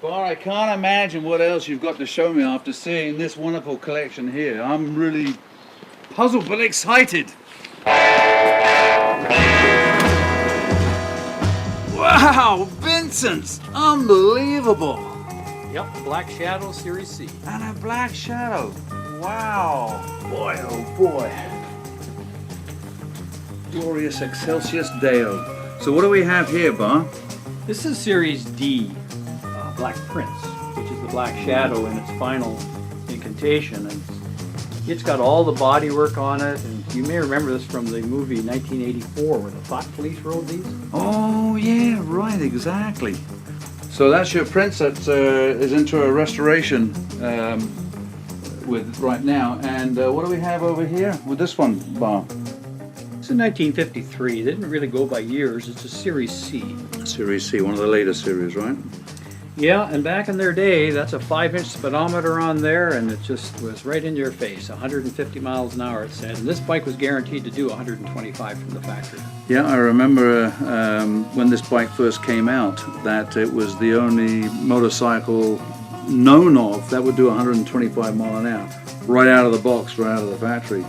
Well, I can't imagine what else you've got to show me after seeing this wonderful collection here. I'm really puzzled but excited. Wow, Vincent! Unbelievable! Yep, Black Shadow Series C. And a Black Shadow. Wow. Boy, oh boy. Glorious Excelsius Deo. So what do we have here, Bar? This is Series D, Black Prince, which is the Black Shadow in its final incantation. And it's got all the body work on it, and you may remember this from the movie 1984 where the Thought Police rode these. Oh yeah, right, exactly. So that's your Prince that is into a restoration with right now. And what do we have over here with this one, Bar? It's in 1953. They didn't really go by years. It's a Series C. Series C, one of the later series, right? Yeah, and back in their day, that's a 5-inch speedometer on there, and it just was right in your face. 150 miles an hour, it said. And this bike was guaranteed to do 125 from the factory. Yeah, I remember when this bike first came out, that it was the only motorcycle known of that would do 125 mile an hour, right out of the box, right out of the factory.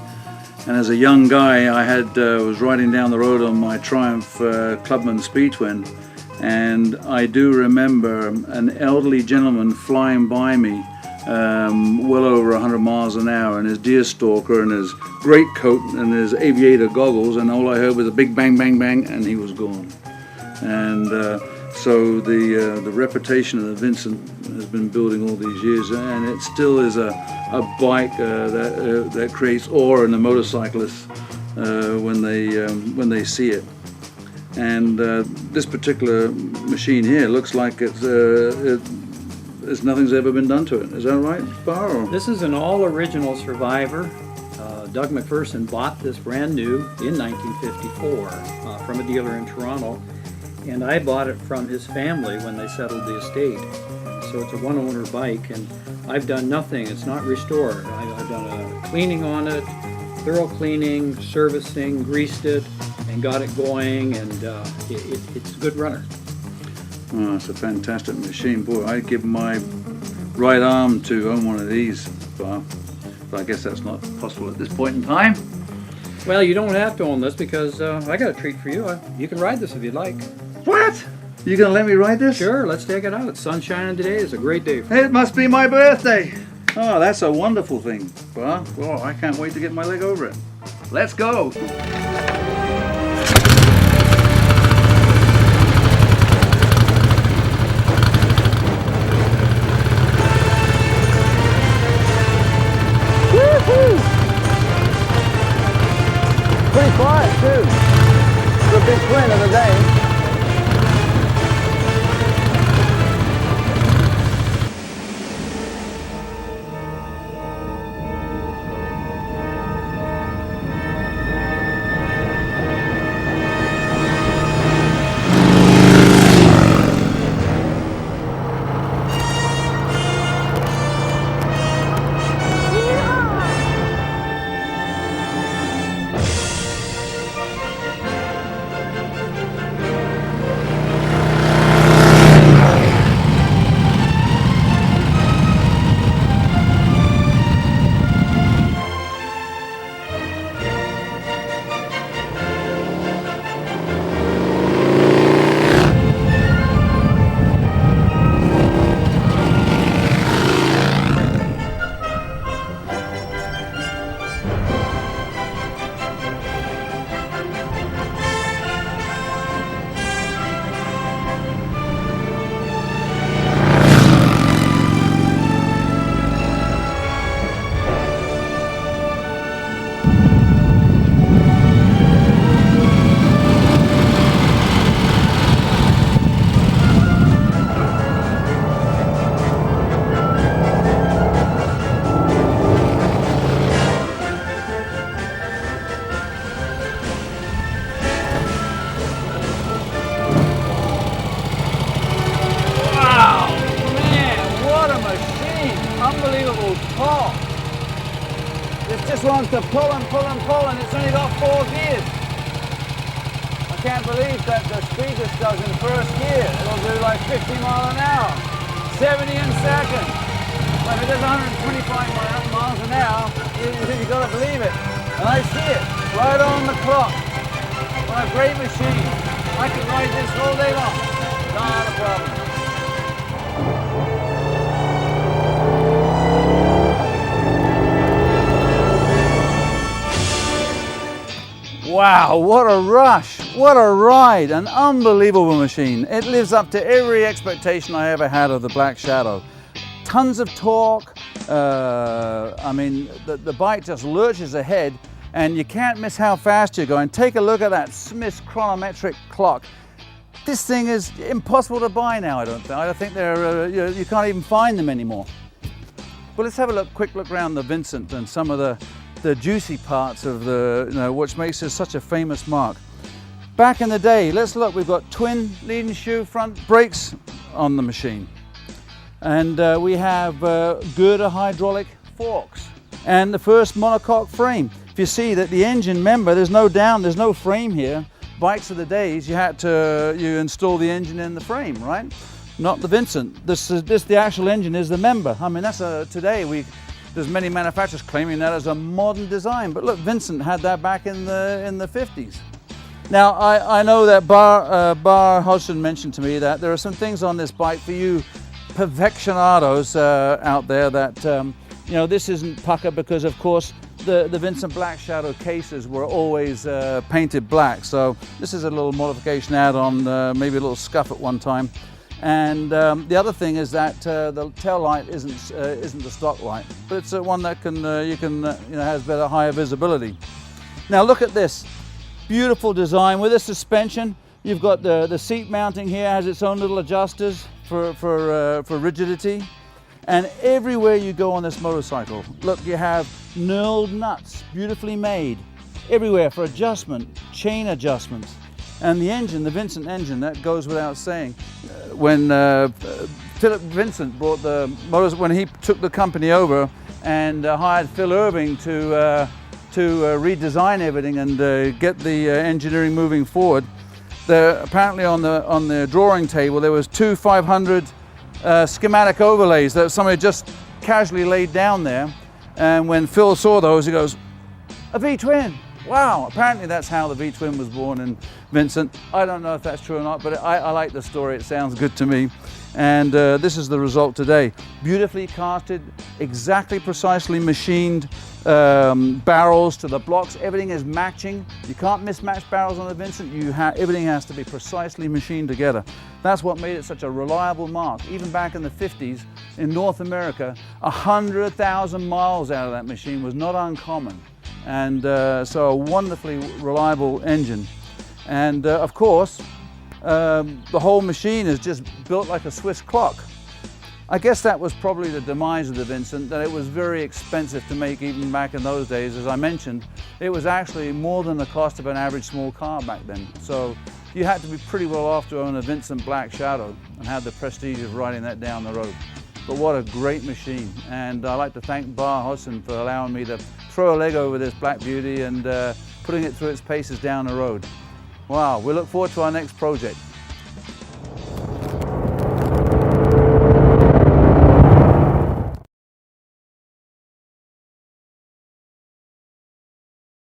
And as a young guy, I was riding down the road on my Triumph Clubman Speed Twin, and I do remember an elderly gentleman flying by me well over 100 miles an hour in his deer stalker and his greatcoat and his aviator goggles, and all I heard was a big bang, bang, bang, and he was gone. And so the reputation of Vincent has been building all these years, and it still is a bike that creates awe in the motorcyclists when they see it. And this particular machine here looks like nothing's ever been done to it. Is that right, Bar? Or? This is an all-original Survivor. Doug McPherson bought this brand new in 1954 from a dealer in Toronto, and I bought it from his family when they settled the estate. So it's a one-owner bike, and I've done nothing. It's not restored. I've done a cleaning on it, thorough cleaning, servicing, greased it, and got it going, and it's a good runner. Oh, it's a fantastic machine. Boy, I'd give my right arm to own one of these, but I guess that's not possible at this point in time. Well, you don't have to own this because I got a treat for you. You can ride this if you'd like. What? You gonna let me ride this? Sure, let's take it out. It's sun shining today. It's a great day. It must be my birthday. Oh, that's a wonderful thing. Well, I can't wait to get my leg over it. Let's go. Pretty quiet too. It's a big twin of the day. Unbelievable torque. This just wants to pull and pull and pull, and it's only got 4 gears. I can't believe that the speed this does in first gear. It'll do like 50 miles an hour. 70 in seconds. Well, if it does 125 miles an hour, you've got to believe it. And I see it right on the clock. What a great machine. I could ride this all day long. Not a problem. Wow, what a rush, what a ride, an unbelievable machine. It lives up to every expectation I ever had of the Black Shadow. Tons of torque, I mean, the bike just lurches ahead and you can't miss how fast you're going. Take a look at that Smith's chronometric clock. This thing is impossible to buy now, I don't think. I think they're, you can't even find them anymore. Well, let's have a quick look around the Vincent and some of the juicy parts of the, which makes it such a famous mark. Back in the day, let's look, we've got twin leading shoe front brakes on the machine. And we have girder hydraulic forks and the first monocoque frame. If you see that the engine, remember, there's no frame here. Bikes of the days, you had to install the engine in the frame, right? Not the Vincent. The actual engine is the member. I mean, that's today there's many manufacturers claiming that as a modern design, but look, Vincent had that back in the 50s. Now, I know that Bar Hodgson mentioned to me that there are some things on this bike for you perfectionados out there that, this isn't pucker because, of course, the Vincent Black Shadow cases were always painted black. So this is a little modification add-on, maybe a little scuff at one time. And the other thing is that the tail light isn't the stock light, but it's one that has better, higher visibility. Now look at this beautiful design with the suspension. You've got the seat mounting here, has its own little adjusters for rigidity. And everywhere you go on this motorcycle, look, you have knurled nuts, beautifully made, everywhere for adjustment, chain adjustments. And the engine, the Vincent engine, that goes without saying. When Philip Vincent brought the motors, when he took the company over and hired Phil Irving to redesign everything and get the engineering moving forward, apparently on the drawing table there was two 500 schematic overlays that somebody just casually laid down there. And when Phil saw those, he goes, "A V-twin! Wow!" Apparently that's how the V-twin was born in Vincent. I don't know if that's true or not, but I like the story. It sounds good to me. And this is the result today. Beautifully casted, exactly precisely machined barrels to the blocks. Everything is matching. You can't mismatch barrels on the Vincent. Everything has to be precisely machined together. That's what made it such a reliable mark. Even back in the 50s in North America, 100,000 miles out of that machine was not uncommon. And so a wonderfully reliable engine. And of course, the whole machine is just built like a Swiss clock. I guess that was probably the demise of the Vincent, that it was very expensive to make even back in those days. As I mentioned, it was actually more than the cost of an average small car back then. So you had to be pretty well off to own a Vincent Black Shadow and have the prestige of riding that down the road. But what a great machine. And I'd like to thank Bar Hodgson for allowing me to throw a leg over this Black Beauty and putting it through its paces down the road. Wow, we look forward to our next project.